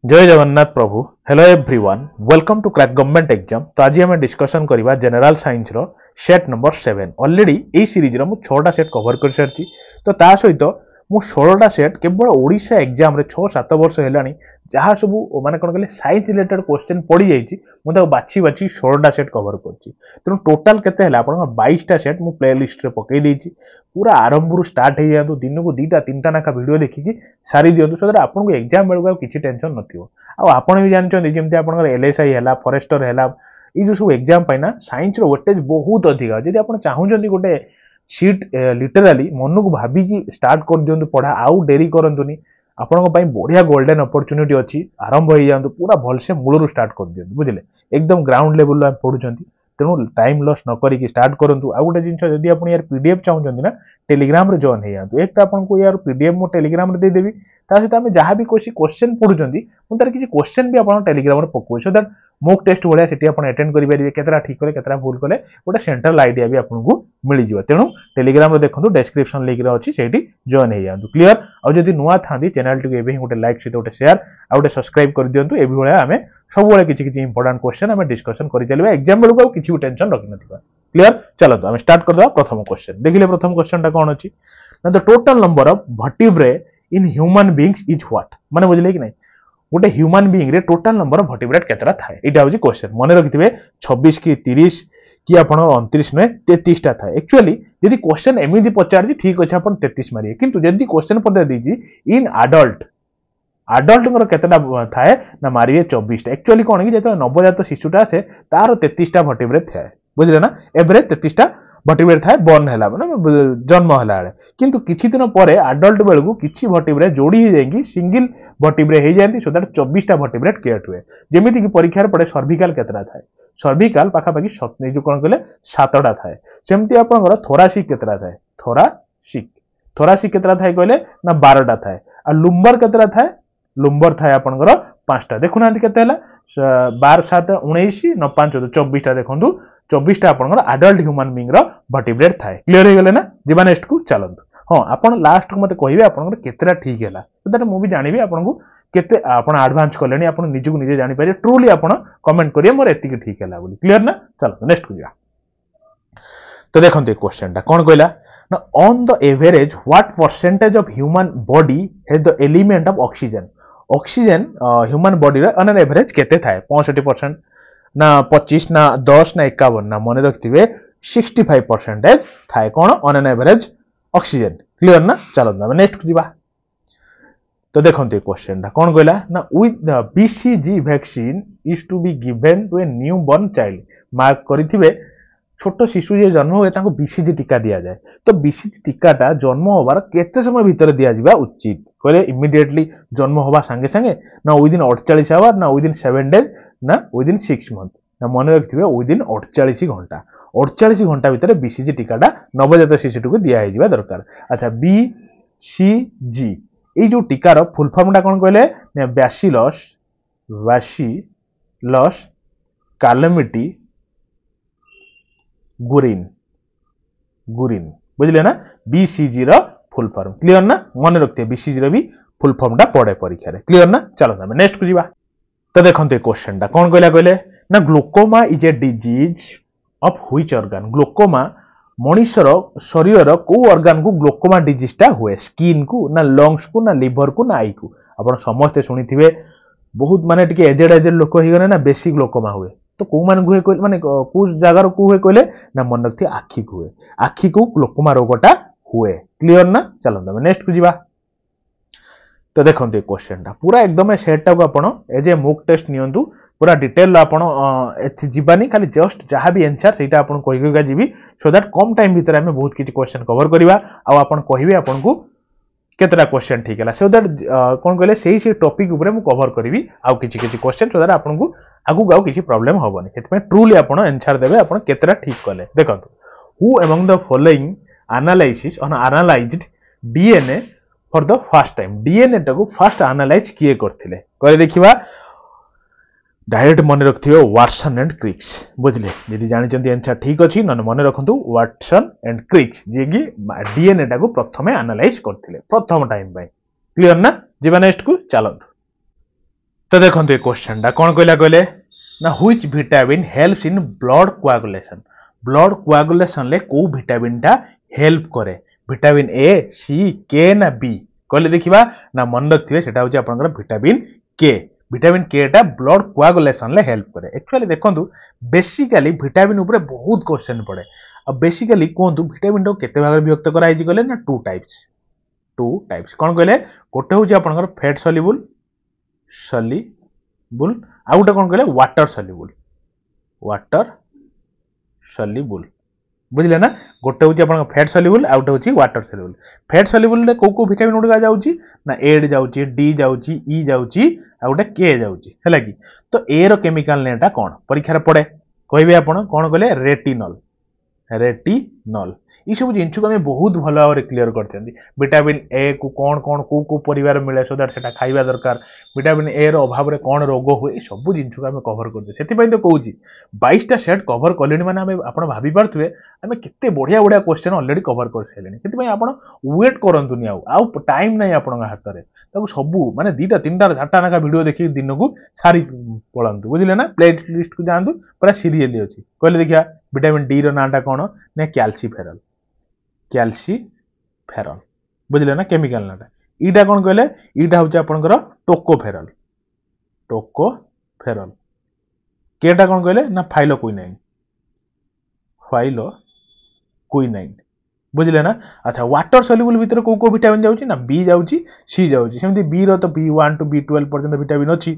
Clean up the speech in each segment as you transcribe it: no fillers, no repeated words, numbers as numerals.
जय जगन्नाथ प्रभु। Hello everyone, welcome to crack government exam. तो आज आम डिस्कसन करवा जनरल साइंस रो set number 7। Already A series रो मु 6टा सेट कवर कर सारची। तो ता सहित मु 16टा सेट केवल ओडिशा एग्जाम रे 6-7 वर्ष हेलानी जहा सब माने कोन कहले साइंस रिलेटेड क्वेश्चन पड़ी जाईची मु ता बाछी बाछी 16टा सेट कवर करची। तेनु टोटल केते हला आपन 22टा सेट मु प्ले लिस्ट रे पकई देची। पूरा आरंभ रु स्टार्ट हे जातु दिन को 2टा 3टा नाका वीडियो देखिकी सारी दियंतु सो दैट आपन को एग्जाम बेलगा किछि टेंशन नथिवो। आ आपन भी जानचों जेमति आपन एलएसआई हला फॉरेस्टर हला ई जो सब एग्जाम पाइना साइंस रो वेटेज बहुत अधिक जदि आपन चाहुचंदी गोटे सीट लिटराली मन को भाभी स्टार्ट कर दियंतु पढ़ा आउ डेरी करंतुनी आपन बढ़िया गोल्डन अपॉर्चुनिटी अच्छी आरंभ हो जातु पूरा भलसे मूलरू स्टार्ट कर दियंतु बुझिले एकदम ग्राउंड लेवल पढ़ुचंती तेणु टाइम लॉस न करिकी स्टार्ट करंतु। आ गोटे जिंस जदि आपन यार पीडीएफ चाहुचंदी ना टेलीग्राम रे जॉइन हे जातु। एक तो आपनको यार पीडीएफ मो टेलीग्राम रे दे देबी ता सहित हमें जहां भी कोसी क्वेश्चन पढुचंदी मु तार किछि क्वेश्चन भी आपन टेलीग्राम रे पकु सो दैट मॉक टेस्ट भलिया सेठी आपन अटेंड करि परिबे केतरा ठीक करे केतरा भूल करे गोटे सेंट्रल आईडिया भी आपनको मिली जिवो। तेणु टेलीग्राम रे देखंतु डिस्क्रिप्शन लिंक रे अछि सेठी जॉइन हे जातु। क्लियर। आ जदि नुआ थांदी चैनल टी एबे गोटे लाइक सहित गोटे शेयर आ गोटे सब्सक्राइब कर दियंतु। एबी भलिया हमें सब बेले किछि इंपोर्टेंट क्वेश्चन हमें डिस्कशन करि चलबा एग्जाम बेलको किछि भी टेंशन रखि नथिबा। क्लियर। चलो तो हम स्टार्ट कर दवा प्रथम क्वेश्चन। देखिले प्रथम क्वेश्चन टा कोन अछि ना the total number of vertebrae in human beings is what माने बुझले कि नै गोटे ह्यूमन बीइंग रे टोटल नंबर ऑफ वर्टिब्रेट केतरा थाए एटा होची क्वेश्चन। मने रखिथिबे 26 की 30 कि आपण 29 नै 33 टा थाए। एक्चुअली यदि क्वेश्चन एमिदि पचार जी ठीक अछि आपण 33 मारिए किंतु यदि क्वेश्चन पदे दीजी इन एडल्ट एडल्ट केतटा थाए ना मारिए 24 टा। एक्चुअली कोन कि जेतो नवजात शिशुटा से तार 33 टा वर्टिब्रे थाए बुझले ना एवरेज 33 टा वर्टिब्रेट थाए बर्न हैला माने जन्म हैला बेले किंतु किछि दिन परे एडल्ट बेलगु किछि वर्टिब्रे जोड़ी हे जायकी सिंगल वर्टिब्रे हे जायंती सो दैट 24 टा वर्टिब्रेट क्रिएट हुए। जेमिति कि परीक्षा रे पड़े सर्विकल केतरा थाए सर्विकल पाखा पाखी 7 जो कोन कहले 7टा थाए। सेमति आपनकर थोरासिक केतरा थाए थोरासिक केतरा थाए कहले ना 12टा थाए। आ लुम्बर केतरा थाए लुम्बर थाए आपनकर 5टा। देखुनांती केते हला 12 7 19 न 5 24 टा देखंतु 24 टा आपनकर एडल्ट ह्यूमन बीइंग रो वर्टिब्रेट थाए। क्लियर हे गेले ना। जिबा नेक्स्ट को चलंतु। हां आपण लास्ट को मते कहिबे आपनकर केतरा ठीक हैला तो दैट मु भी जानिबे आपनको केते आपण एडवांस करलेनी आपण निजु को निजे जानि पारे ट्रूली आपण कमेंट करिए मोर एति के ठीक हैला बोली। क्लियर ना। चलो नेक्स्ट को जा। तो देखंतु क्वेश्चन टा कोन कहला ना on the average what percentage of human body has the element of oxygen oxygen human body रे ऑन एन एवरेज केते थाए 65% ना 25 ना 10 ना 51 ना मने रखथिबे 65% थाए कोन on an average oxygen. Clear ना। चलो ना नेक्स्ट जिबा। तो देखंतु क्वेश्चन टा कोन कहला ना with the BCG vaccine is to be given to a newborn child mark करिथिबे छोट शिशु जे जन्म हुए ताको बीसीजी टीका दिया जाए तो बीसीजी टीकाटा जन्म होबार केते समय भीतर दिया जिबा उचित कहले इमीडिएटली जन्म होबा संगे संगे ना विदिन 48 आवर ना विदिन 7 डेज ना विदिन 6 मंथ ना मन रखिथिबे विदिन 48 घंटा 48 घंटा भीतर बीसीजी टीकाटा नवजात शिशुटू को दिया जिबा दरकार। अच्छा बीसीजी ए जो टीकार फुल फॉर्मटा कोन कहले ना बैसिलस कैलामिटी गुरिन बुझले ना बीसीजी रो फुल फॉर्म। क्लियर ना। मन रखते बीसीजी रो भी फुल फॉर्मटा पड़े परीक्षा रे। क्लियर ना। चलो ना नेक्स्ट को जिबा। तो देखंते क्वेश्चन टा कोन कहला कहले ना glaucoma is a disease of which organ glaucoma मनुष्यर शरीर रो को ऑर्गन को ग्लूकोमा डिजीज टा हुए स्किन को ना लंग्स को ना लिवर को ना आई को आपण समस्त सुनिथिबे बहुत माने टिके एजेड लोक ही गने ना बेसी ग्लूकोमा हुए तो को मान हुए माने को जगार को हुए कहले ना मन रखती आखी को हुए आखी को ग्लूकोमा रोगटा हुए। क्लियर ना। चलो नेक्स्ट को जिबा। तो देखंतु क्वेश्चन टा पूरा एकदम सेट को आपण एज ए मॉक टेस्ट नियंतु पूरा डिटेल आपण एथि जिबानी खाली जस्ट जहां भी आंसर सेटा आपण कहि कहि जिबी सो दैट कम टाइम भीतर हमें बहुत किछि क्वेश्चन कवर करबा आ आपण कहिबे आपण को केतरा क्वेश्चन ठीक हैला सो दैट कोन कहले सेही टॉपिक ऊपर मु कवर करबी आ किछि क्वेश्चन सो दैट आपण को आगु गाउ किछि प्रॉब्लम होबनी हेतमे ट्रूली आपण आंसर देबे आपण केतरा ठीक कले। देखंतु who among the following analysis on analysed DNA for the first time DNA टाको फर्स्ट एनालाइज किए करथिले करे देखिबा डायरेक्ट मन रखिथिबे वाटसन एंड क्रिक्स बुझले यदि जानि चंती आंसर ठीक अछि न मन रखंतु वाटसन एंड क्रिक्स जे कि डीएनए टाको प्रथमे एनालाइज करथिले प्रथम टाइम बाय। क्लियर ना। जीवा नेक्स्ट को चलंतु। तो देखो ये क्वेश्चन टा कौन कहला कहले ना which vitamin helps in blood coagulation ले को विटामिन टा हेल्प करे विटामिन ए सी के ना बी कहले देखिबा ना मन रखिबे सेटा होची आपनकर विटामिन के टा ब्लड कोआगुलेशन ले हेल्प करे एक्चुअली देखंतु बेसिकली विटामिन ऊपर बहुत क्वेश्चन पड़े अब बेसिकली कोंतु विटामिन टा केते भाग विभक्त करा आइजी कहले ना टू टाइप्स कौन कहले गोटे होची आपनकर फैट सॉल्युबल आ गोटे कौन कहले वाटर सॉल्युबल बुझिले ना गोटे होची आपन फैट सॉल्युबल आ गोटे होची वाटर सॉल्युबल फैट सॉल्युबल रे को विटामिन गुडा जाउची ना ए जाउची डी जाउची ई जाउची आ गोटे के जाउची हैला कि तो ए रो केमिकल नेटा कोन परीक्षा रे पड़े कहबे आपन कोन कहले रेटिनॉल ये सब जिन को बहुत भल भाव क्लीयर कर विटामिन ए को कौन कौन को परिवार मिले सो दैट सेटा खाइबा दरकार विटामिन ए रो अभाव रे कौन रोग हुए सब जिन को आम कवर कर तो कहूँ 22टा सेट कवर कले मैंने आप भावी पारे आम केते बढ़िया बढ़िया क्वेश्चन ऑलरेडी कवर कर सारे आप वेट करतुनि आउ टाइम ना आप हाथ में सब माने 2टा 3टा 4टा नाका वीडियो देखिए दिन को सारी पढ़ातु बुझे ना प्ले लिस्ट को जातु पूरा सीरियली अच्छी कहले देखिए विटामिन डी रो नाटा कौन ना कैल्सीफेरल बुझले ना केमिकल नाटा इटा कौन कहले इटा हूँ आपनकर टोकोफेरल केटा कौन कहले ना फाइलोक्विनाइन बुझले ना अच्छा वाटर सॉल्युबल भीतर को विटामिन जाउची ना बी जाउची सी जाउची सेमती बी रो तो B1 टू B12 पर्यंत विटामिन अछि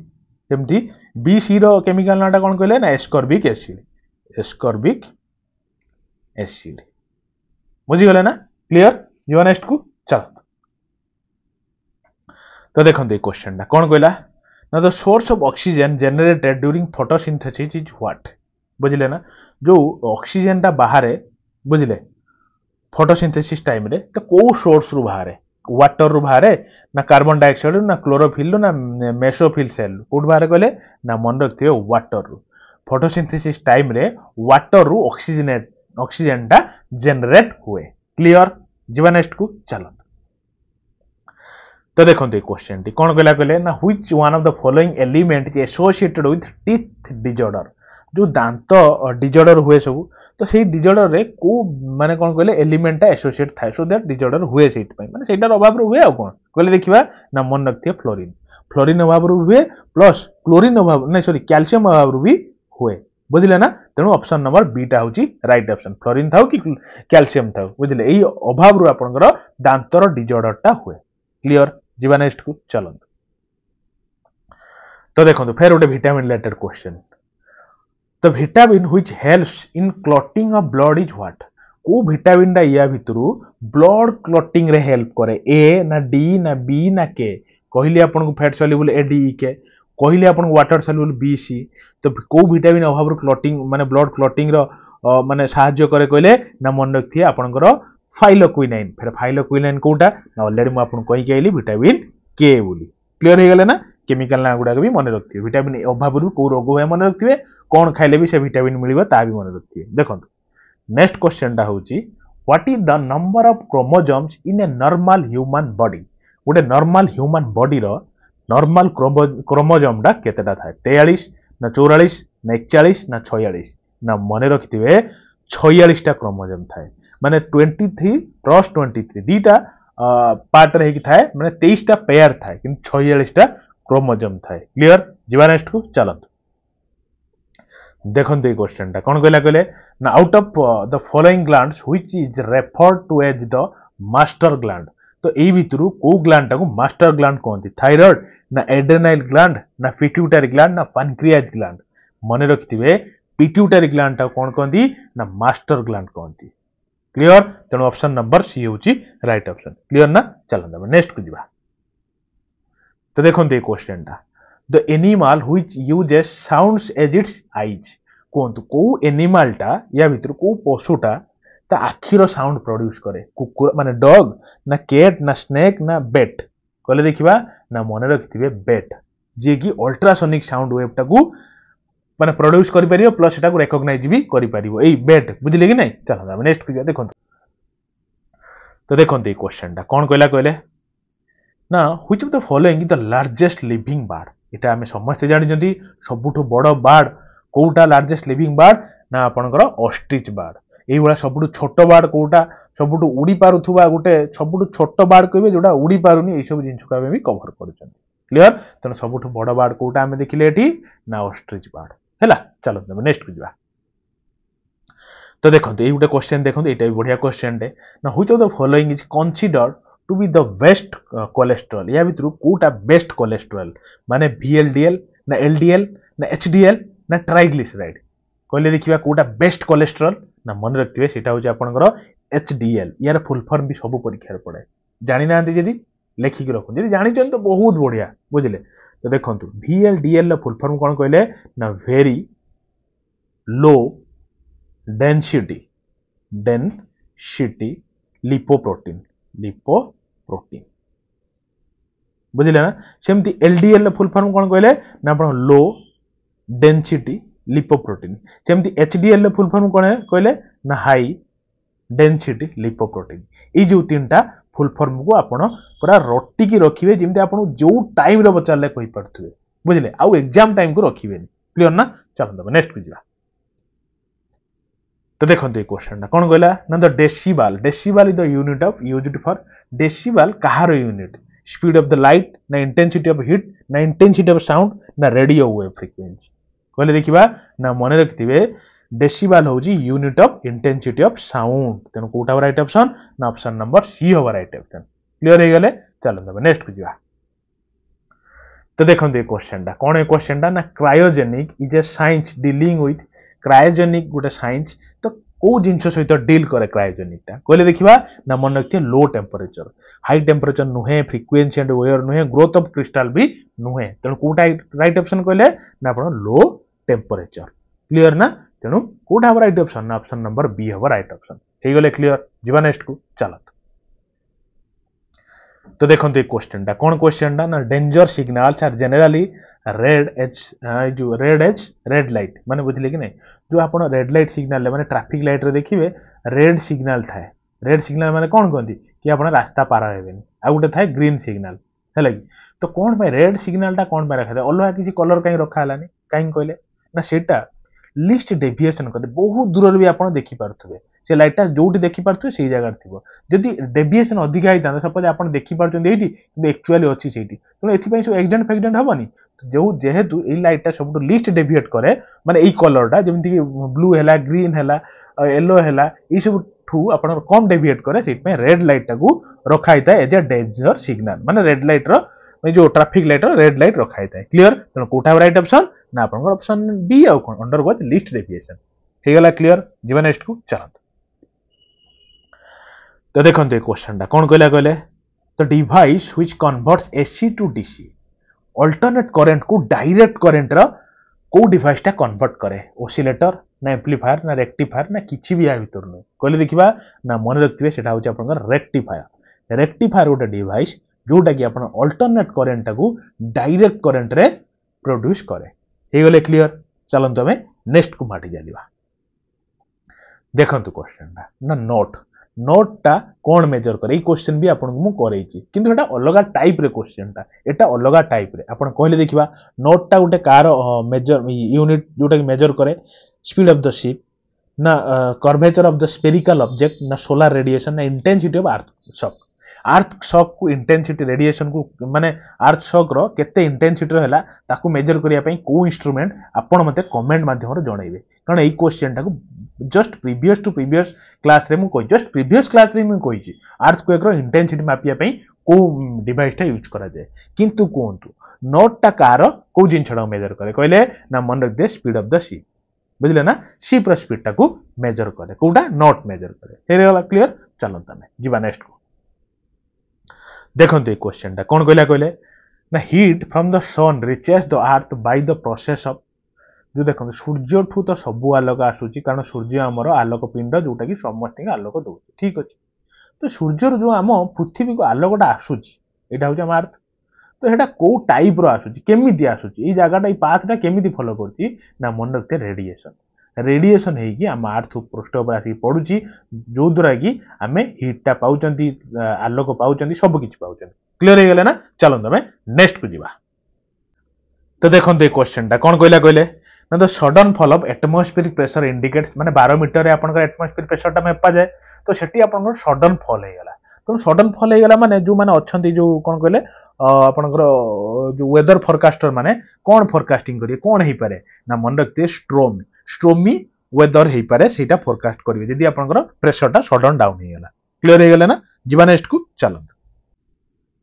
सेमती बी सी रो केमिकल नाटा कौन कहले ना एस्कॉर्बिक एसिड बुझीगले ना क्लियर जीवा नेक्स्ट को चलो तो देखो ये क्वेश्चन कौन कहला ना the source of oxygen generated during photosynthesis is what बुझिले ना जो ऑक्सीजन टा बाहर बुझिले फोटोसिंथेसिस टाइम रे तो को सोर्स रु बाहर वाटर रु बाहर ना कार्बन डाइऑक्साइड ना क्लोरोफिल ना मेसोफिल सेल कोड बाहर कहले ना मन रखिए वाटर रु फोटोसिंथेसिस टाइम रे वाटर रु ऑक्सीजन टा जनरेट हुए क्लियर जीवा नेक्स्ट को चलो तो देखो ये क्वेश्चन टी कौन कहला कहले ना which one of the following element is associated with teeth disorder जो दांत डिसऑर्डर हुए सब तो सेही डिसऑर्डर रे को माने कौन कहले एलिमेंट टा एसोसिएट थाए सो दैट डिसऑर्डर हुए सेही माने सेटार अभाव रे हुए आ कोन कहले देखिबा ना मन रखथिए फ्लोरीन अभाव रे हुए प्लस क्लोरीन अभाव नहीं सॉरी कैल्शियम अभाव रे भी हुए बुझिले ना तेणु ऑप्शन नंबर बी टा होची राइट ऑप्शन फ्लोरीन थाउ कि कैल्शियम थाउ बुझिले एई अभाव रु आपनकर दांतर डिसऑर्डर टा हुए क्लियर जीवा नेक्स्ट को चलो तो देखो फिर गोटे विटामिन रिलेटेड क्वेश्चन तो vitamin which helps in clotting of blood is what को विटामिन टा या भितरु ब्लड क्लॉटिंग रे हेल्प करे ए ना डी ना बी ना के कहली आपन को fat soluble A D E के कहले आपन वाटर सॉल्युबल बी सी तो को विटामिन अभाव क्लॉटिंग माने ब्लड क्लॉटिंग रो माने सहाय्य करे कहले ना मन रखिए आपनकर फाइलोक्विनाइन फिर फाइलोक्विनाइन कोटा ना ऑलरेडी मु आपन कहि केली विटामिन के बोली क्लियर हो गले ना केमिकल ना गुडा भी मन रखिए विटामिन अभाव रु को रोग होय मन रखिए कोन खाइले भी से विटामिन मिलिबो ता भी मन रखिए देखो नेक्स्ट क्वेश्चन टा होची what is the number of chromosomes in a normal human body गोटे नॉर्मल ह्यूमन बॉडी रो नॉर्मल क्रोमोसोम टा केतेटा थाए 43 ना 44 ना 41 ना 46 ना मन रखिथिबे 46 टा क्रोमोसोम थाए माने 23 + 23 दीटा पार्ट रे कि थाए माने 23 टा पेयर थाए किंतु 46 टा क्रोमोसोम थाए क्लियर जीवा नेक्स्ट को चलत देखो ये क्वेश्चन टा कौन कहला कहले ना out of the following glands which is referred to as the master gland तो यही भितरु को ग्लैंड टाको मास्टर ग्लैंड कहते थायराइड ना एड्रेनाइल ग्लैंड ना पिट्यूटरी ग्लैंड ना पैनक्रियाज ग्लैंड मन रखिथिबे पिट्यूटरी ग्लैंड टा कौन कहती ना मास्टर ग्लैंड कहती क्लियर तेणु ऑप्शन नंबर सी होची राइट ऑप्शन क्लियर ना चलो नेक्स्ट को जीवा तो देखो ये क्वेश्चन टा the animal which uses sounds as its eyes कहतु को एनिमल टा या भितर को पशुटा ता आखिर साउंड प्रोड्यूस करे कुकुर माने डॉग ना कैट ना स्नेक ना बेट कहले देखिबा ना मन रखिथिबे बेट जे कि अल्ट्रासोनिक साउंड वेव टाकू माने प्रोड्यूस करि परियो प्लस सेटा को रिकॉग्नाइज भी करि परियो एई बेट बुझिले कि नहीं चलो हम नेक्स्ट को देखो तो देखो ये क्वेश्चन टा कौन कहला कहले ना which of the following is the largest living bird एटा आमे समस्त जानिछंती सबुठु बड़ बार्ड कोउटा लार्जेस्ट लिविंग बार्ड ना आपनकर ऑस्ट्रिच बार्ड एई वाला सबुठु छोट बार्ड कोउटा सबुठु उड़ी पारुथुबा गुटे सबुठु छोट बार्ड कहबे जोटा उड़ी पारुनी एई सब जिंस को आमे भी कवर करछंती क्लियर तने सबुठु बड़ बार्ड कोउटा आमे देखिले एठी ना ऑस्ट्रिच बार्ड हैला चलो तबे नेक्स्ट को जिबा तो देखंतु एई गुटे क्वेश्चन देखंतु एटा भी बढ़िया क्वेश्चन डे ना which of the following is considered to be the best cholesterol या भितर कोटा बेस्ट कोलेस्ट्रॉल माने VLDL ना LDL ना HDL ना ट्राइग्लिसराइड कहले देखिबा कोटा बेस्ट कोलेस्ट्रॉल ना मन रखथिबे सेटा होजे आपनकर HDL यार फुल फॉर्म भी सब परीक्षा रे पड़े जानि नांती जदी लेखि के रखु जदी जानि चन तो बहुत बढ़िया बुझिले तो देखंतु VLDL ला फुल फॉर्म कोन कहले ना वेरी लो डेंसिटी लिपोप्रोटीन बुझिले ना सेमती LDL ला फुल फॉर्म कोन कहले ना आपण लो डेंसिटी लिपोप्रोटीन सेमती HDL ला फुल फॉर्म कोन कहले ना हाई डेंसिटी लिपोप्रोटीन ए जो तीनटा फुल फॉर्म को आपण पूरा रट्टी की रखिबे जेमते आपण जो टाइम रे बचाले कहि पड़थुबे बुझिले आ एग्जाम टाइम को रखिबे क्लियर ना चलो नेक्स्ट को जिबा तो देखते क्वेश्चन कौन कहला ना the decibel is the unit of used for decibel कहार unit speed of the light ना इंटेंसिटी ऑफ हिट ना इंटेंसिटी ऑफ साउंड ना रेडियो वेव फ्रीक्वेंसी कहले देखिबा ना मन रखिथिबे डेसिबल होजी unit of intensity of sound तेन कोटा राइट ऑप्शन ना ऑप्शन नंबर सी होबा राइट ऑप्शन क्लियर हे गले चलो तबे नेक्स्ट को जिबा तो देखते क्वेश्चन कौन है क्वेश्चन ना cryogenic is a science dealing with cryogenic गोटे साइंस तो को जिनस सहित डील करे क्रायोजेनिक टा कहले देखिबा ना मन रखिए लो टेम्परेचर हाई टेम्परेचर नुहे फ्रीक्वेंसी एंड वेयर नुहे ग्रोथ ऑफ क्रिस्टल भी नुहे तेणु कोटा राइट ऑप्शन कहले ना आपण लो टेम्परेचर क्लियर ना तेणु कोटा राइट ऑप्शन ना ऑप्शन नंबर बी हवा राइट ऑप्शन हे गले क्लियर जीवा नेक्स्ट को चलो तो देखते क्वेश्चन कौन क्वेश्चन ना danger signals are generally red light माने बुझिले कि नहीं जो आप रेड लाइट सिग्नल माने ट्रैफिक लाइट रे देखिबे रेड सिग्नल थाए रेड सिग्नल माने कौन कहती कि आप रास्ता पार हेबेनी आ गोटे थाए ग्रीन सिग्नल है तो कौन पे रेड सिग्नल टा कौन पे रखा अलग किसी कलर कहीं रखा है कहीं कहले ना सेटा लिस्ट डेविएशन करे बहुत दूर भी आप देखि पारुथबे से लाइटा जोटी देखि पारुथबे से जगह थिबो जदि डेविएशन अधिक आइता सपोज आप देखि पारुचंदी एठी कि एक्चुअली अछि सेठी तो एथि पई सब एक्सीडेंट फैक्सीडेंट हबनी जो जेहेतु ए लाइटा सब लिस्ट डेविएट करे माने ए कलरटा जेमति कि ब्लू हैला ग्रीन हैला येलो हैला ई सब ठू आपण कम डेविएट करे सेति पई रेड लाइट टाकू रखाइता एज ए डेंजर सिग्नल माने रेड लाइट रो जो ट्रैफिक लाइट रेड लाइट रखाई था क्लियर तेणु कोटा राइट ऑप्शन ना आप ऑप्शन बी आउ कोन अंडर गोथ लिस्ट डेविएशन हे गला क्लियर जीवन नेक्स्ट को चलत तो देखंते क्वेश्चन कौन कहले तो device which converts AC to DC alternate current को डायरेक्ट करंट रो को डिवाइस टा कन्वर्ट करे ओसिलेटर ना एम्प्लीफायर ना रेक्टिफायर ना किछि भी आ भीतर नै कहले देखिबा ना मन रखथिबे सेटा होचे आपनकर रेक्टिफायर गोटे डिवाइस जोटा कि आप अल्टरनेट करेन्ट को डायरेक्ट करेन्ट रे प्रोड्यूस करे हे गले क्लियर चलंतु हमें नेक्स्ट को माटी जालिबा देखंतु क्वेश्चन ना नोट टा कौन मेजर करे ई क्वेश्चन भी आपन को मु करैछि किंतु एटा अलगा टाइप रे क्वेश्चन टा एटा अलगा टाइप रे आपन कहले देखिबा नोट टा गोटे कार मेजर यूनिट जोटा कि मेजर करे स्पीड ऑफ द शिप ना curvature of the spherical object ना सोलर रेडिएशन ना इंटेंसिटी ऑफ अर्थ शॉक को इंटेंसिटी रेडिएशन को माने अर्थ शॉक रो केते इंटेंसिटी रो हैला ताकू मेजर करिया पई को इंस्ट्रूमेंट आपण मते कमेंट माध्यम रे जणाइबे कारण एई क्वेश्चन टाकू just previous to previous class रे मु कोइ जस्ट प्रीवियस क्लास रे मु कोइछि अर्थक्वेक रो इंटेंसिटी मापिया पई को डिवाइस टा यूज करा जाय किंतु कोंतु नोट टा कार को जिनछडा मेजर करे कहले ना मन रख दे स्पीड ऑफ द शिप बुझले ना शिप रो स्पीड टाकू मेजर करे कोडा नोट मेजर करे हेरे वाला क्लियर चलो तने जीवा नेक्स्ट को देखते क्वेश्चन कौन कहले ना heat from the sun reaches the earth by the process of जो देखो सूर्य ठू तो सबू आलोक आसूची कारण सूर्य आमर आलोक पिंड जोटा कि समस्त आलोक दौर ठीक अच्छे तो सूर्य जो आम पृथ्वी को आलोकटा आसूची यहाँ हूँ आम अर्थ तो यहाँ कौ टाइप आसूची केमी आसूची जगह पाथटा केमी फॉलो कर मन रखते रेडिएशन है कि आम अर्थ पृष्ठ पर आसिक पड़ुची जो द्वारा कि आम हिटा पाँच आलोक पाँच सब किसी पाँच क्लियर हो गले ना चलो हमें नेक्स्ट को जीवा तो देखो ये क्वेश्चन टा कौन कहला कहले ना the sudden fall of atmospheric pressure indicates माने 12 मीटर रे आपन एटमॉस्फेरिक प्रेशर टा मेपा जाए तो सेठी आपन सडन फॉल हे गला तो सडन फॉल हे गला माने जो माने अछंती जो कोन कहले आपन जो वेदर फोरकास्टर माने कोन फोरकास्टिंग करिए कोन हे पारे ना मन रखते स्ट्रोमी वेदर हे पारे सेटा फोरकास्ट करिवे जदी आपन प्रेशर टा सडन डाउन हे गला क्लियर हे गला ना जीवा नेक्स्ट को चलो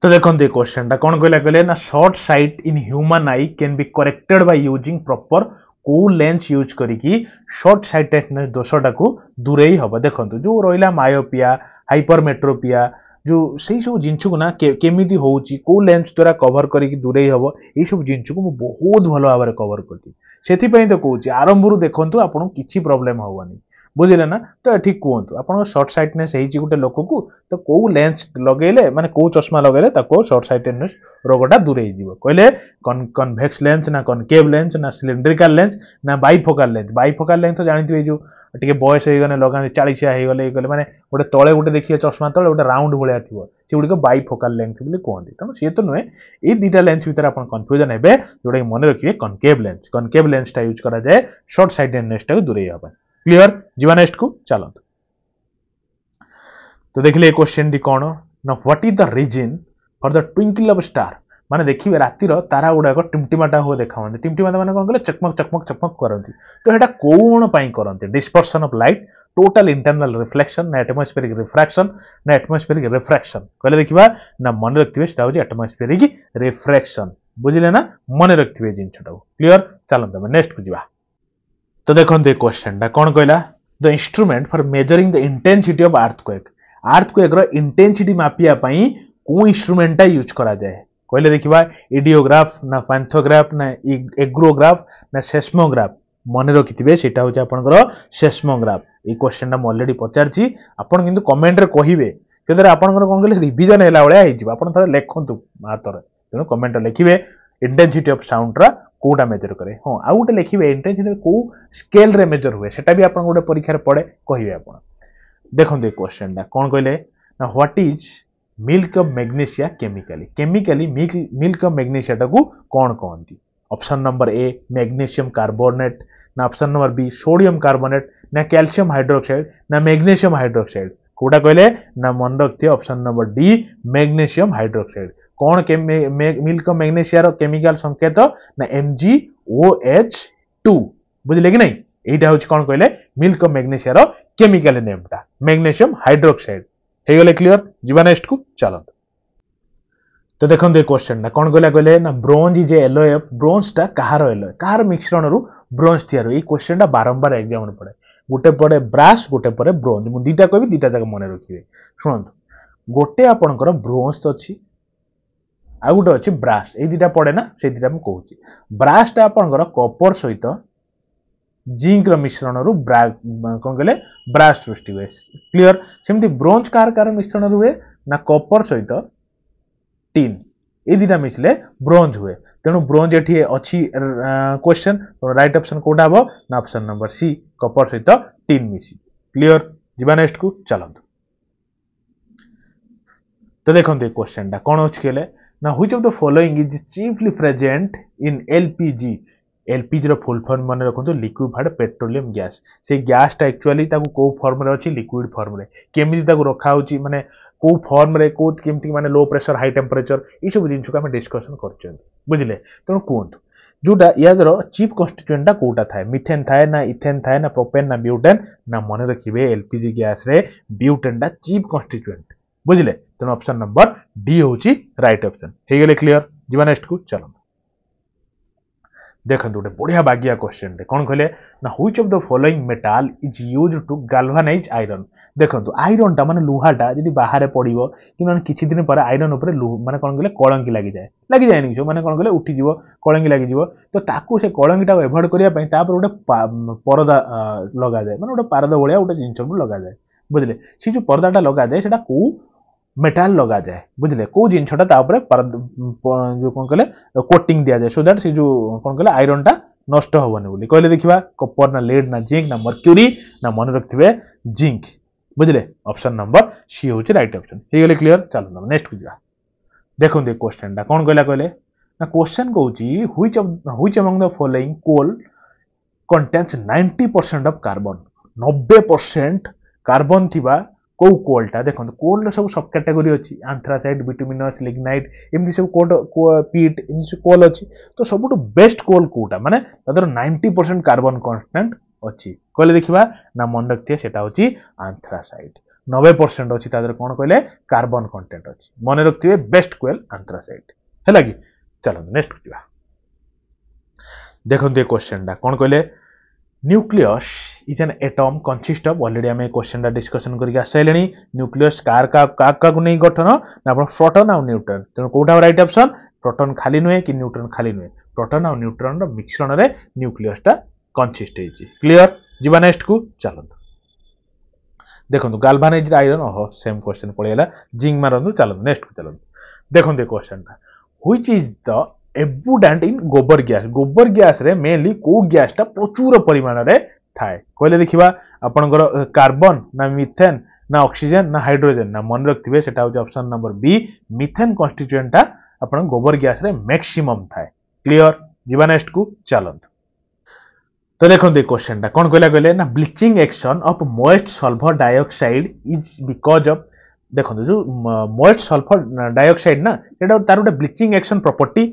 तो देखो ये क्वेश्चन टा कौन कहला कहले ना short site in human I can be corrected by using proper को लेंस यूज करिकी शॉर्ट साइटेडनेस दोषटा को दूरेई हबो देखंतु जो रोइला मायोपिया हाइपरमेट्रोपिया जो सही सब जिंस को ना केमिति होउची को लेंस द्वारा कवर करिकी दूरेई हबो ए सब जिंस को बहुत भलो भाबरे कवर करती सेथि पई तो कहूची आरंभरू देखंतु आपन किछि प्रॉब्लम होवनी बुझिले ना तो एठी कहंतु आपन शॉर्ट साइटनेस हेची गुटे लोक को तो को लेंस लगेले माने को चश्मा लगेले ताको शॉर्ट साइटेडनेस रोगटा दूरेई जीवो कहले कन्वेक्स लेंस ना कनकेव लेंस ना सिलिंड्रिकल लेंस ना बाइफोकाल लेंस तो जानिथिबे जो टिके बयस हे गने लगाने 40 हे गले माने गोटे तळे गोटे देखिए चश्मा तळे गोटे राउंड भलिया थिबो से गुडी को बाइफोकाल लेंस बोली कहंती तनो से तो नुए ए दीटा लेंस भीतर आपन कंफ्यूजन हेबे जोडा मन रखिए कनकेव लेंस टा यूज करा जाए शॉर्ट साइटेडनेस टा दूरेई हबा क्लियर जीवा नेक्स्ट को चलो तो देखिले क्वेश्चन टी कौन ना what is the reason for the twinkle of star माने देखिए रातिर तारा गुड़ा टिमटिमाटा हो देखा टिमटिमाटा माने कौन कहले चकमक करती तो हेटा कौन पाई करते dispersion of light total internal reflection ना एटमॉस्फेरिक रिफ्रैक्शन ना एटमॉस्फेरिक रिफ्रैक्शन कहले देखिबा ना मन रखथिबे सेटा होची एटमॉस्फेरिक रिफ्रैक्शन बुझिले ना मन रखथिबे जिंसटा क्लियर चलो नेक्स्ट को जीवा तो देखो ये क्वेश्चन टा कौन कहला the instrument for measuring the intensity of earthquake रो इंटेंसिटी मापिया पई को इंस्ट्रूमेंट टा यूज करा जाए कहले देखिबा एडियोग्राफ ना पैंथोग्राफ ना एग्रोग्राफ ना सेस्मोग्राफ मन रखिथिबे सेटा होचे आपनकर सेस्मोग्राफ ए क्वेश्चन टा ऑलरेडी पचारची आपन किंतु कमेंट रे कहिबे केदरे आपनकर कोन कहले रिवीजन हैला बळे आइजिबा आपन थरे लेखंतु मातर तेनो कमेंट लिखिबे इंटेंसिटी ऑफ साउंड रा कोटा मेजर करे हाँ आउ गोटे लिखिए इंटेंसिटी को स्केल रे मेजर हुए सेटा भी आपन गोटे परीक्षा रे पड़े कहिबे आपन देखो ये क्वेश्चन टा कौन कहले ना what is milk of magnesia chemically milk of magnesia टा को कौन कहंती option number A magnesium carbonate ना option number B sodium carbonate ना कैल्शियम हाइड्रोक्साइड ना मैग्नीशियम हाइड्रोक्साइड कोटा कहले ना मन रखते option number D magnesium hydroxide कौन के मिल्क मैग्नीशिया रो केमिकल संकेत ना MgOH2 बुझिले कि नहीं एटा होची कौन कहले मिल्क मैग्नीशिया रो केमिकल नेम टा मैग्नीशियम हाइड्रोक्साइड हे गले क्लियर जीवा नेक्स्ट को चलो तो देखो ये क्वेश्चन ना कौन कहले ना ब्रोंज इज एलॉय ब्रोंज टा कहार मिश्रण रु ब्रोंज थियार ए क्वेश्चन टा बारंबार एग्जाम में पड़े गोटे पड़े ब्रास गोटे पड़े ब्रोंज मु दीटा कहबी दीटा जाक मन रखिबे सुनंतु गोटे आपनकर ब्रोंज अछि आ गोटे अछि ब्रास ए दीटा पड़े ना से दीटा मु कहूची ब्रास टा आपनकर कॉपर सहित जिंक रो मिश्रण रु कोन कहले ब्रास सृष्टि हुए क्लियर सेमती ब्रोंज कार मिश्रण रु हुए ना कॉपर सहित टीन ए दीटा मिसले ब्रोंज हुए तेणु ब्रोंज एठी अछि क्वेश्चन राइट ऑप्शन कोटा हबो ना ऑप्शन नंबर सी कॉपर सहित टीन मिसी क्लियर जीवा नेक्स्ट को चलो तो देखो ये क्वेश्चन टा कौन होछ केले ना which of the following is chiefly present in LPG रो फुल फॉर्म मन रखो लिक्विफाइड पेट्रोलियम गैस से गैस टा एक्चुअली ताको को फॉर्म रे अछि लिक्विड फॉर्म रे केमिति ताको रखा होची माने को फॉर्म रे को केमिति माने लो प्रेशर हाई टेम्परेचर ई सब जिंस को हम डिस्कशन करछंती बुझिले तेणु कोंतु जोटा यादर चीफ कन्स्टिट्यूएंट टा कोटा थाए मिथेन थाए ना इथेन थाए ना प्रोपेन ना ब्यूटेन ना मन रखिबे एलपीजी गैस रे ब्यूटेन टा चीफ कन्स्टिट्यूएंट बुझिले तेणु ऑप्शन नंबर डी होची राइट ऑप्शन हे गेले क्लियर जीवा नेक्स्ट को चलो देखो गोटे बढ़िया बागिया क्वेश्चन कौन कहले ना which of the following metal is used to galvanise iron देखो आयरन टा माने लुहाटा यदि बाहर पड़िबो कि माने किछि दिन पर आयरन ऊपर माने कौन कहले कलंकी लागि जाए नि जो माने कौन कहले उठी जीवो कलंकी लागि जीवो तो ताकू से कलंकीटा एवॉइड करिया पई तापर गोटे परदा लगा जाए माने गोटे पारदा भलिया गोटे जिंस लगा जाए बुझले सी जो पर्दाटा लगा जाए सेटा को मेटाल लगा जाए बुझले को जिनछटा तापर जो कौन कहले कोटिंग दिया जाए सो दैट से जो कौन कहले आयरन टा नष्ट होबनी बोली कहले देखिबा कॉपर ना लेड ना जिंक ना मर्क्यूरी ना मन रखथिबे जिंक बुझले ऑप्शन नंबर सी होची राइट ऑप्शन हे गेले क्लियर चलो नेक्स्ट को जा देखो दे क्वेश्चन टा कौन कहला कहले ନା question कहूची which among the following coal contains 90% of carbon 90% carbon थिबा को कोलटा देखो कोल सब सब कैटेगरी अच्छी आंथ्रासाइट बिटुमिनस लिग्नाइट एमती सब पीट एमती सब कोल अच्छी तो सबुठ बेस्ट कोल कोटा माने तादर 90% कार्बन कंटेंट अच्छी कहले देखिबा ना मन रखिए सेटा होची आंथ्रासाइट 90% अच्छी तादर कोन कहले कार्बन कंटेंट अच्छी मन रखिए बेस्ट कोल आंथ्रासाइट हैला कि चलो नेक्स्ट जिबा देखो ये क्वेश्चन दा कोन कहले nucleus is an atom consist of already हमें क्वेश्चन दा डिस्कशन करके आसैलेनी न्यूक्लियस कार का नहीं गठन ना अपन प्रोटॉन और न्यूट्रॉन तेणु कोटा राइट ऑप्शन प्रोटॉन खाली नुहे कि न्यूट्रॉन खाली नुहे प्रोटॉन और न्यूट्रॉन रो मिश्रण रे न्यूक्लियस टा कंसिस्ट हेची क्लियर जीवा नेक्स्ट को चलନ୍ତୁ देखंतु गाल्वानाइज्ड आयरन ओहो सेम क्वेश्चन पळेला जिंक मारंतु चलନ୍ତୁ नेक्स्ट को चलନ୍ତୁ देखंतु ए क्वेश्चन टा व्हिच इज द एबुडेंट इन गोबर गैस रे मेनली को गैस टा प्रचुर परिमाण रे थाए कहले देखिबा आपनकर कार्बन ना मिथेन ना ऑक्सीजन ना हाइड्रोजन ना मन रखथिबे सेटा होची option number B methane constituent टा आपन गोबर गैस रे मैक्सिमम थाए क्लियर जीवा नेक्स्ट को चलନ୍ତୁ तो देखो क्वेश्चन टा कौन कहला ना bleaching action of moist sulphur dioxide is because of देखो जो मोइस्ट सल्फर डाइऑक्साइड ना एटा तार गोटे ब्लीचिंग एक्शन प्रॉपर्टी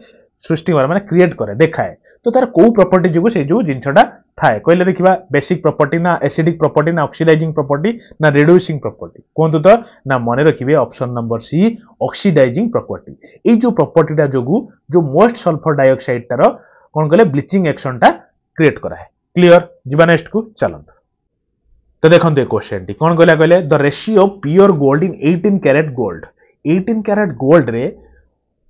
सृष्टि माने क्रिएट करे देखाए तो तार को प्रॉपर्टी जो से जो जिनसटा थाए कहले देखिबा बेसिक प्रॉपर्टी ना एसिडिक प्रॉपर्टी ना ऑक्सीडाइजिंग प्रॉपर्टी ना रिड्यूसिंग प्रॉपर्टी कोंतु तो ना मने रखिबे option number C oxidising property ए जो प्रॉपर्टीटा जोगु जो मोस्ट सल्फर डाइऑक्साइड तार कोन कहले ब्लीचिंग एक्शन टा क्रिएट करा है क्लियर जीवा नेक्स्ट को चलନ୍ତୁ तो देखंतु क्वेश्चन टी कोन कहले the ratio pure gold in 18 carat gold रे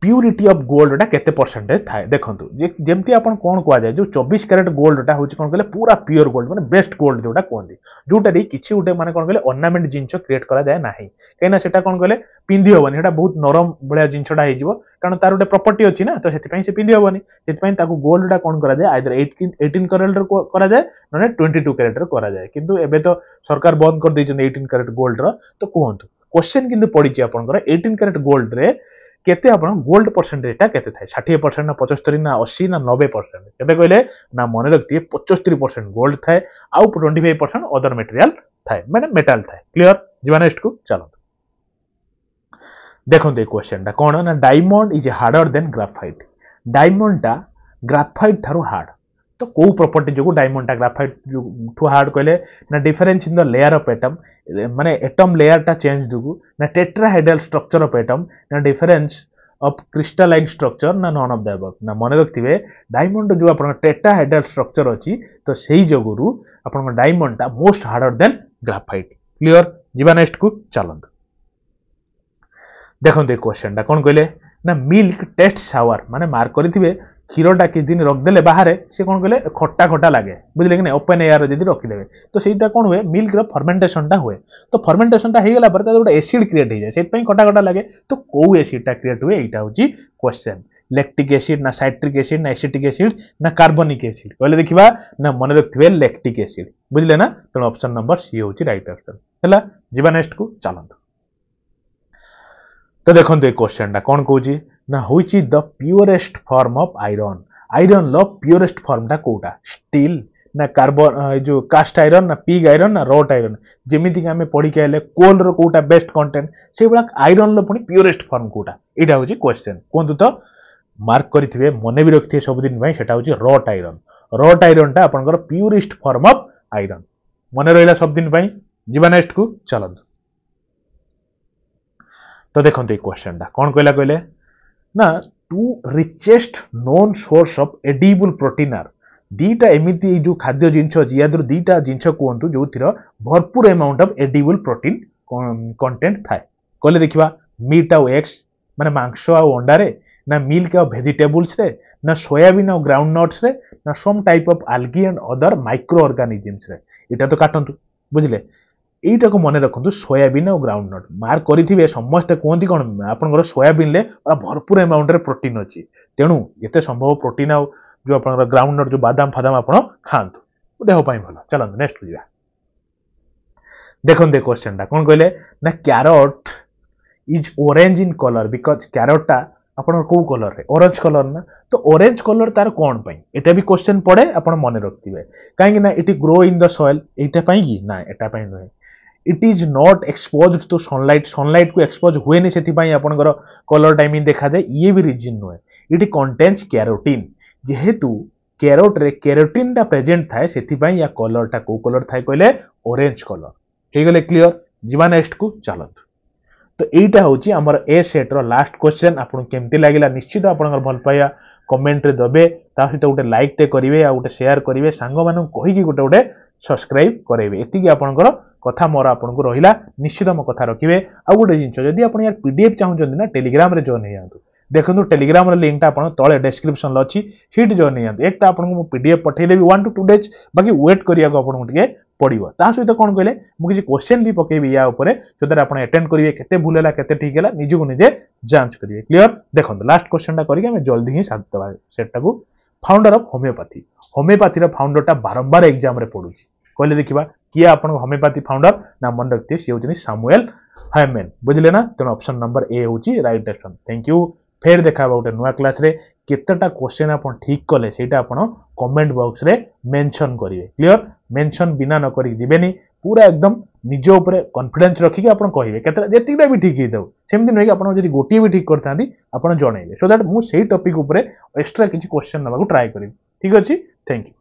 प्यूरिटी ऑफ गोल्ड टा केते परसेंटेज थाए देखंतु जेमती आपण कोन कोआ जाय जो 24 कैरेट गोल्ड टा होची कोन कहले पूरा प्योर गोल्ड माने बेस्ट गोल्ड जोटा कोंदी जोटा रे किछि उटे माने कोन कहले ऑर्नामेंट जिंस क्रिएट करा जाय नाही कैना सेटा कोन कहले पिंदी होबनी सेटा बहुत नरम बळिया जिंसटा हे जिवो कारण तार उटे प्रॉपर्टी अछि ना तो हेति पई से पिंदी होबनी हेति पई ताकू गोल्ड टा कोन करा जाय आइदर 18 कैरेट रे करा जाय नने 22 कैरेट रे करा जाय किंतु एबे तो सरकार बंद कर दैछन 18 कैरेट गोल्ड रो तो कोहंतु क्वेश्चन किंतु पडिछि आपनकर 18 कैरेट गोल्ड रे केते आपण गोल्ड परसेंटेज टा केते थाए 60% ना 75 ना 80 ना 90% केते कहले ना मन रखती 75% गोल्ड थाए आउ 25% अदर मटेरियल थाए माने मेटल थाए क्लियर जीवा नेक्स्ट को चलो देखो दे क्वेश्चन टा कोन ना diamond is harder than graphite diamond टा ग्राफाइट थारु हार्ड तो को प्रॉपर्टी जो डायमंड टा ग्राफाइट ठू हार्ड कहले ना difference in the layer of atom माने एटम लेयर टा चेंज दुगु ना टेट्राहेड्रल स्ट्रक्चर ऑफ एटम ना डिफरेंस ऑफ क्रिस्टलाइन स्ट्रक्चर ना नॉन ऑफ द अबव ना मन रखथिबे डायमंड जो आपन टेट्राहेड्रल स्ट्रक्चर अछि तो सेही जगुरु आपन डायमंड टा most harder than graphite clear जीवा नेक्स्ट को चलंतु देखो दे क्वेश्चन टा कोन कहले ना मिल्क टेस्ट सावर माने मार्क करिथिबे क्षीरटा कि दिन रखदेले बाहर से कौन कहले खट्टा खट्टा लगे बुझले कि नहीं ओपन एयर जदि रखिदेवे तो सेटा कौन हुए मिल्क रो फर्मेंटेशन टा हुए तो फर्मेंटेशन टा हे गेला पर गोटे एसिड क्रिएट हो जाए से खट्टा खट्टा लगे तो कौ एसिड टा क्रिएट हुए एटा होची क्वेश्चन लैक्टिक एसिड ना साइट्रिक एसिड ना एसिटिक एसिड ना कार्बनिक एसिड कहले देखिबा ना मन रखथिबे लैक्टिक एसिड बुझले ना तो ऑप्शन नंबर सी होची राइट ऑप्शन हला जीवा नेक्स्ट को चलंतु तो देखंतु ए क्वेश्चन टा कोन कहूची ना which is the purest form of iron low purest form टा कोटा स्टील ना कार्बन जो कास्ट आयरन ना पिग आयरन ना रॉट आयरन जेमिति हमें पढ़ी के आले कोल रो कोटा बेस्ट कंटेंट से बला आयरन लो पुनी प्योरेस्ट फॉर्म कोटा एटा होची क्वेश्चन कोंतु तो मार्क करिथिबे मने भी रखथिए सब दिन भाई सेटा होची रॉट आयरन टा आपनकर प्योरेस्ट फॉर्म ऑफ आयरन मने रहला सब दिन भाई जीवा नेक्स्ट को चलंतु तो देखंतु ए क्वेश्चन टा कोन कहले ना two richest known source of edible protein are दीटा एमिति जो खाद्य जिंस अछि या दर दीटा जिंस कोंतु जो थिर भरपूर amount of edible protein content थाए कहले देखिबा मीट और एग्स माने मांस और अंडा रे ना मिल्क और वेजिटेबल्स रे ना सोयाबीन और ग्राउंड नट्स रे ना some type of algae and other microorganisms रे एटा तो काटंतु बुझले एटा को मन रखु सोयाबीन और ग्राउंड नट मार्क करेंगे समस्ते कहती कौन आप सोयाबीन भरपूर अमाउंट प्रोटीन अच्छी तेणु जिते संभव प्रोटीन आउ जो आप ग्राउंड नट जो बादाम फादाम आप खातु देहपाई भल चलते नेक्स्ट को जा देखते क्वेश्चन टा कौन कहले ना carrot is orange in colour because क्यारटा आपण को कलर रे ऑरेंज कलर ना तो ऑरेंज कलर तार कोन पई एटा भी क्वेश्चन पड़े आपण मने रखथिबे काहे ना it grow in the soil एटा पई की ना एटा पई नय it is not exposed to sunlight को एक्सपोज हुए नहीं सेति पई आपनकर कलर टाइमिंग देखा दे ये भी रीजन नय इट कंटेन्स कैरोटीन जेहेतु कैरोट रे कैरोटीन टा प्रेजेंट थाए सेति पई या कलर टा को कलर थाए कहले ऑरेंज कलर हे गले क्लियर जीवा नेक्स्ट को चलत तो एटा होची हमर ए सेट रो लास्ट क्वेश्चन आपन केमती लागिला निश्चित आपनकर भल पाया कमेंट रे दबे ता सहित गोटे लाइक टे करिवे आ गोटे शेयर करिवे सांग मानन कहि कि गोटे गोटे सब्सक्राइब करेबे एति कि आपनकर कथा मोर आपन को रहिला निश्चित हम कथा रखिबे आ गोटे जिंच जदी आपन यार पीडीएफ चाहू जंदी ना टेलीग्राम रे जॉइन हेयांतु देखंतु टेलीग्राम रे लिंक ता आपन तळे डिस्क्रिप्शन ल अछि सीट जॉइन हेयांतु एक ता आपन को पीडीएफ पठै देबी 1 to 2 डेज बाकी वेट करिया को आपन को पड़िबो ता सहित कोन कहले मु किछि क्वेश्चन भी पकेबी या ऊपर जोदर आपन अटेंड करिवे केते भूल हैला केते ठीक हैला निजु को निजे जांच करिवे क्लियर देखंतु लास्ट क्वेश्चन ता करिके हम जल्दी ही साथ दबा सेट टाको फाउंडर ऑफ होमियोपैथी रो फाउंडर टा बारंबार एग्जाम रे पडुची कहले देखिबा किया आपन होमियोपैथी फाउंडर ना मन रखते से होचनी सैमुअल हायमैन बुझले ना तेन ऑप्शन नंबर ए होची राइट आंसर थैंक यू फेर देखा गोटे नुआ क्लास रे केतेटा क्वेश्चन आपन ठीक कले सेटा आपन कमेंट बॉक्स रे मेंशन करिवे क्लियर मेंशन बिना न करी दिबेनी पूरा एकदम निज ऊपर कॉन्फिडेंस रखी के आपन कहिवे केतेटा जेतिटा भी ठीक हिदौ सेमति नै कि आपन जदी गोटी भी ठीक करथांदी आपन जणैबे सो दैट मु सेही टॉपिक ऊपर एक्स्ट्रा किछि क्वेश्चन नबाकू ट्राई करिवि ठीक अछि थैंक यू।